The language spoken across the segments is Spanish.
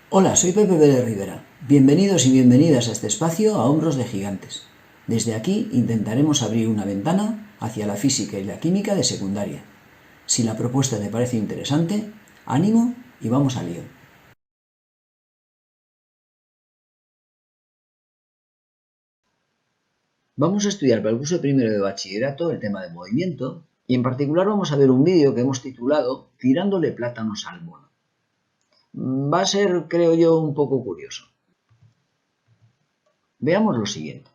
Hola, soy Pepe Pérez Rivera. Bienvenidos y bienvenidas a este espacio a Hombros de Gigantes. Desde aquí intentaremos abrir una ventana hacia la física y la química de secundaria. Si la propuesta te parece interesante, ánimo y vamos al lío. Vamos a estudiar para el curso primero de bachillerato el tema de movimiento y en particular vamos a ver un vídeo que hemos titulado Tirándole plátanos al mono. Va a ser, creo yo, un poco curioso. Veamos lo siguiente.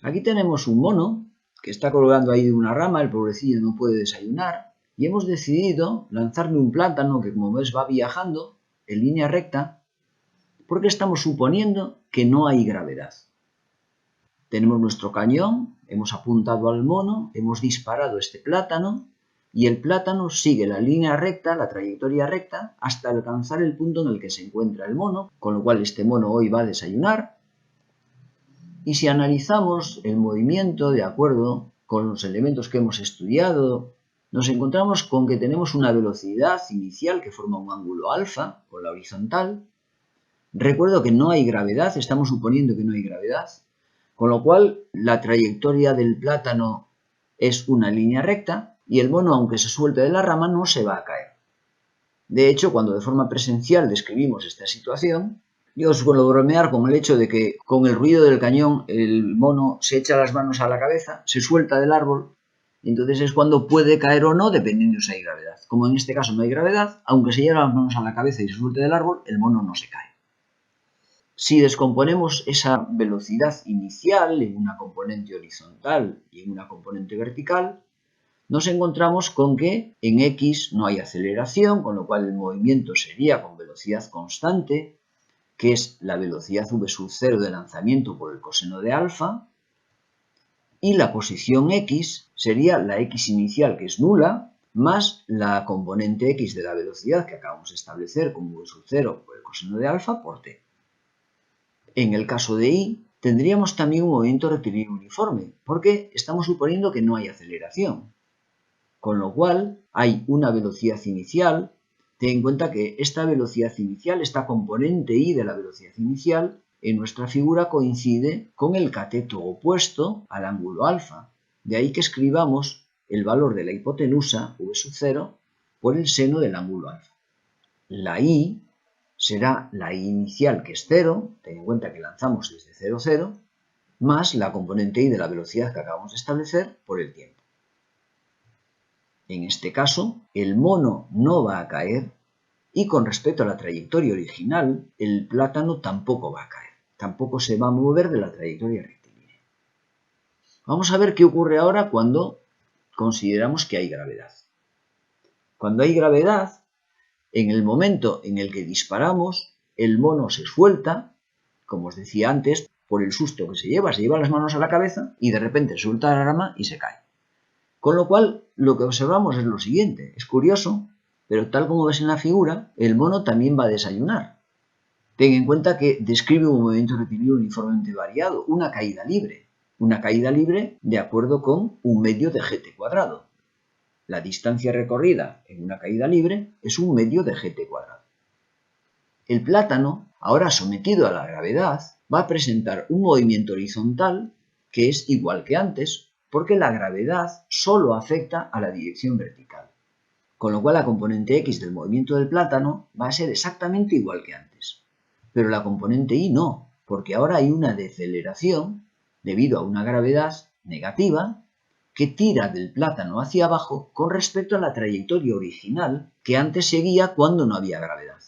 Aquí tenemos un mono que está colgando ahí de una rama, el pobrecillo no puede desayunar, y hemos decidido lanzarle un plátano que, como ves, va viajando en línea recta, porque estamos suponiendo que no hay gravedad. Tenemos nuestro cañón, hemos apuntado al mono, hemos disparado este plátano, y el plátano sigue la línea recta, la trayectoria recta, hasta alcanzar el punto en el que se encuentra el mono, con lo cual este mono hoy va a desayunar. Y si analizamos el movimiento de acuerdo con los elementos que hemos estudiado, nos encontramos con que tenemos una velocidad inicial que forma un ángulo alfa con la horizontal. Recuerdo que no hay gravedad, estamos suponiendo que no hay gravedad, con lo cual la trayectoria del plátano es una línea recta y el mono, aunque se suelte de la rama, no se va a caer. De hecho, cuando de forma presencial describimos esta situación, yo suelo bromear con el hecho de que con el ruido del cañón el mono se echa las manos a la cabeza, se suelta del árbol, y entonces es cuando puede caer o no, dependiendo si hay gravedad. Como en este caso no hay gravedad, aunque se lleve las manos a la cabeza y se suelte del árbol, el mono no se cae. Si descomponemos esa velocidad inicial en una componente horizontal y en una componente vertical, nos encontramos con que en X no hay aceleración, con lo cual el movimiento sería con velocidad constante, que es la velocidad v sub 0 de lanzamiento por el coseno de alfa, y la posición X sería la X inicial, que es nula, más la componente X de la velocidad que acabamos de establecer como v sub 0 por el coseno de alfa por t. En el caso de Y, tendríamos también un movimiento rectilíneo uniforme, porque estamos suponiendo que no hay aceleración, con lo cual hay una velocidad inicial. Ten en cuenta que esta velocidad inicial, esta componente y de la velocidad inicial, en nuestra figura coincide con el cateto opuesto al ángulo alfa. De ahí que escribamos el valor de la hipotenusa, v sub 0, por el seno del ángulo alfa. La y será la y inicial, que es 0, ten en cuenta que lanzamos desde 0, 0, más la componente y de la velocidad que acabamos de establecer por el tiempo. En este caso, el mono no va a caer y con respecto a la trayectoria original, el plátano tampoco va a caer, tampoco se va a mover de la trayectoria rectilínea. Vamos a ver qué ocurre ahora cuando consideramos que hay gravedad. Cuando hay gravedad, en el momento en el que disparamos, el mono se suelta, como os decía antes, por el susto que se lleva las manos a la cabeza y de repente suelta la rama y se cae. Con lo cual, lo que observamos es lo siguiente. Es curioso, pero tal como ves en la figura, el mono también va a desayunar. Ten en cuenta que describe un movimiento rectilíneo uniformemente variado, una caída libre. Una caída libre de acuerdo con un medio de gt cuadrado. La distancia recorrida en una caída libre es un medio de gt cuadrado. El plátano, ahora sometido a la gravedad, va a presentar un movimiento horizontal que es igual que antes, porque la gravedad solo afecta a la dirección vertical. Con lo cual la componente X del movimiento del plátano va a ser exactamente igual que antes. Pero la componente Y no, porque ahora hay una deceleración debido a una gravedad negativa que tira del plátano hacia abajo con respecto a la trayectoria original que antes seguía cuando no había gravedad.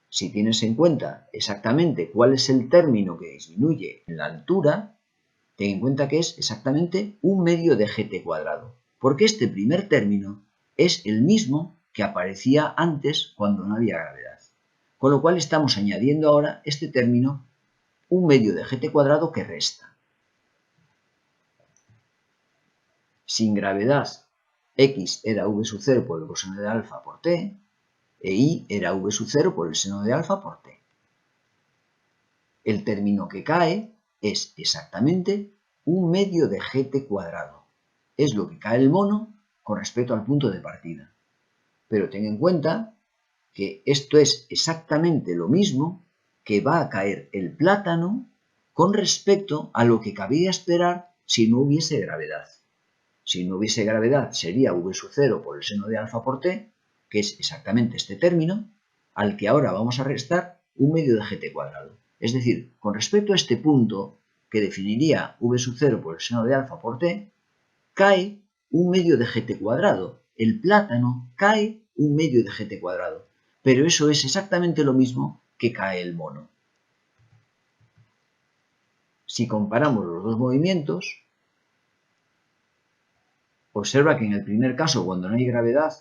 Si tienes en cuenta exactamente cuál es el término que disminuye en la altura, ten en cuenta que es exactamente un medio de gt cuadrado, porque este primer término es el mismo que aparecía antes cuando no había gravedad. Con lo cual estamos añadiendo ahora este término, un medio de gt cuadrado que resta. Sin gravedad, x era v sub 0 por el coseno de alfa por t, e y era v sub 0 por el seno de alfa por t. El término que cae es exactamente un medio de gt cuadrado. Es lo que cae el mono con respecto al punto de partida. Pero ten en cuenta que esto es exactamente lo mismo que va a caer el plátano con respecto a lo que cabría esperar si no hubiese gravedad. Si no hubiese gravedad sería v sub 0 por el seno de alfa por t, que es exactamente este término, al que ahora vamos a restar un medio de gt cuadrado. Es decir, con respecto a este punto, que definiría v sub 0 por el seno de alfa por t, cae un medio de gt cuadrado. El plátano cae un medio de gt cuadrado. Pero eso es exactamente lo mismo que cae el mono. Si comparamos los dos movimientos, observa que en el primer caso, cuando no hay gravedad,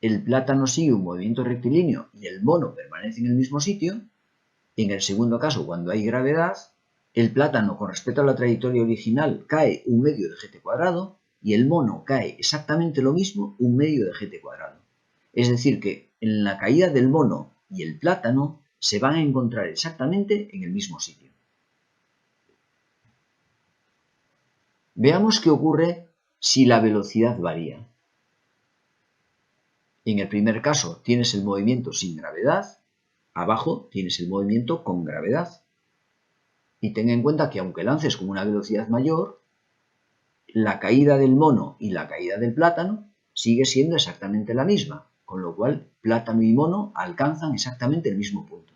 el plátano sigue un movimiento rectilíneo y el mono permanece en el mismo sitio. En el segundo caso, cuando hay gravedad, el plátano con respecto a la trayectoria original cae un medio de gt cuadrado y el mono cae exactamente lo mismo, un medio de gt cuadrado. Es decir, que en la caída del mono y el plátano se van a encontrar exactamente en el mismo sitio. Veamos qué ocurre si la velocidad varía. En el primer caso tienes el movimiento sin gravedad, abajo tienes el movimiento con gravedad. Y ten en cuenta que aunque lances con una velocidad mayor, la caída del mono y la caída del plátano sigue siendo exactamente la misma, con lo cual plátano y mono alcanzan exactamente el mismo punto.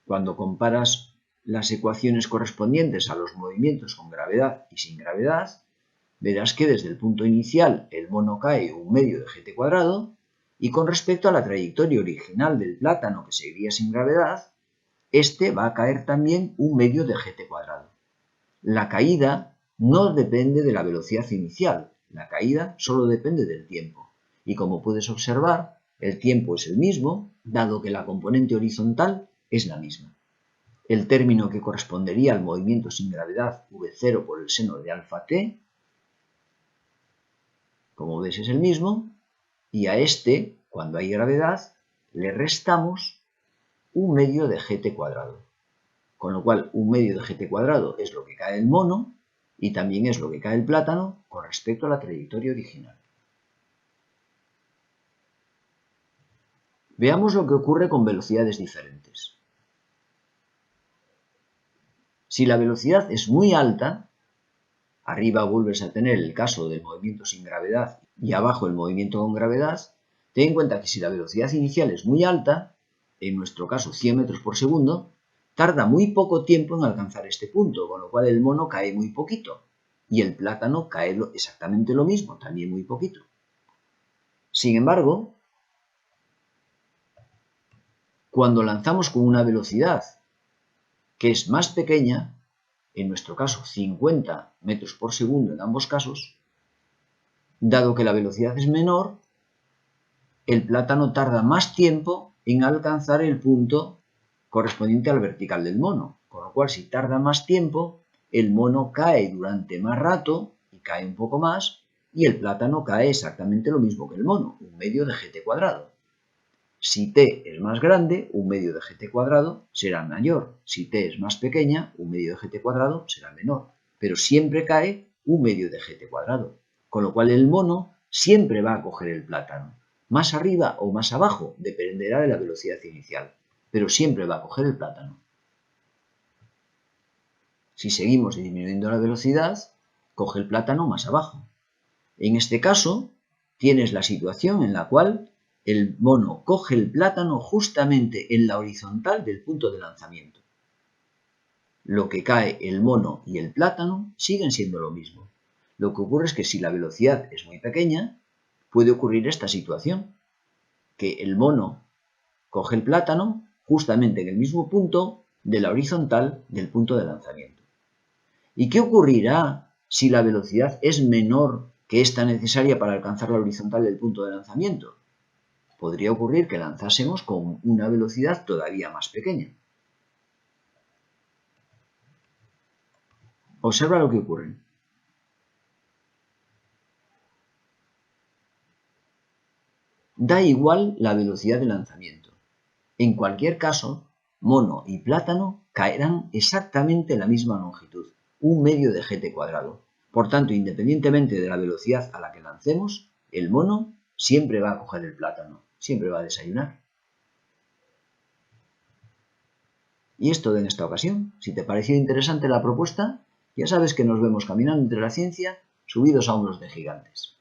Cuando comparas las ecuaciones correspondientes a los movimientos con gravedad y sin gravedad, verás que desde el punto inicial el mono cae un medio de gt cuadrado y con respecto a la trayectoria original del plátano que seguiría sin gravedad, este va a caer también un medio de gt cuadrado. La caída no depende de la velocidad inicial, la caída solo depende del tiempo. Y como puedes observar, el tiempo es el mismo, dado que la componente horizontal es la misma. El término que correspondería al movimiento sin gravedad v0 por el seno de alfa t, como ves es el mismo, y a este, cuando hay gravedad, le restamos un medio de gt cuadrado. Con lo cual, un medio de gt cuadrado es lo que cae el mono y también es lo que cae el plátano con respecto a la trayectoria original. Veamos lo que ocurre con velocidades diferentes. Si la velocidad es muy alta, arriba vuelves a tener el caso del movimiento sin gravedad y abajo el movimiento con gravedad, ten en cuenta que si la velocidad inicial es muy alta, en nuestro caso 100 metros por segundo, tarda muy poco tiempo en alcanzar este punto, con lo cual el mono cae muy poquito y el plátano cae exactamente lo mismo, también muy poquito. Sin embargo, cuando lanzamos con una velocidad que es más pequeña, en nuestro caso 50 metros por segundo en ambos casos, dado que la velocidad es menor, el plátano tarda más tiempo en alcanzar el punto correspondiente al vertical del mono, con lo cual si tarda más tiempo, el mono cae durante más rato y cae un poco más, y el plátano cae exactamente lo mismo que el mono, un medio de gt cuadrado. Si t es más grande, un medio de gt cuadrado será mayor. Si t es más pequeña, un medio de gt cuadrado será menor. Pero siempre cae un medio de gt cuadrado. Con lo cual el mono siempre va a coger el plátano. Más arriba o más abajo, dependerá de la velocidad inicial. Pero siempre va a coger el plátano. Si seguimos disminuyendo la velocidad, coge el plátano más abajo. En este caso, tienes la situación en la cual el mono coge el plátano justamente en la horizontal del punto de lanzamiento. Lo que cae el mono y el plátano siguen siendo lo mismo. Lo que ocurre es que si la velocidad es muy pequeña, puede ocurrir esta situación, que el mono coge el plátano justamente en el mismo punto de la horizontal del punto de lanzamiento. ¿Y qué ocurrirá si la velocidad es menor que esta necesaria para alcanzar la horizontal del punto de lanzamiento? Podría ocurrir que lanzásemos con una velocidad todavía más pequeña. Observa lo que ocurre. Da igual la velocidad de lanzamiento. En cualquier caso, mono y plátano caerán exactamente la misma longitud. un medio de gt cuadrado. Por tanto, independientemente de la velocidad a la que lancemos, el mono siempre va a coger el plátano, siempre va a desayunar. Y es todo en esta ocasión. Si te pareció interesante la propuesta, ya sabes que nos vemos caminando entre la ciencia, subidos a hombros de gigantes.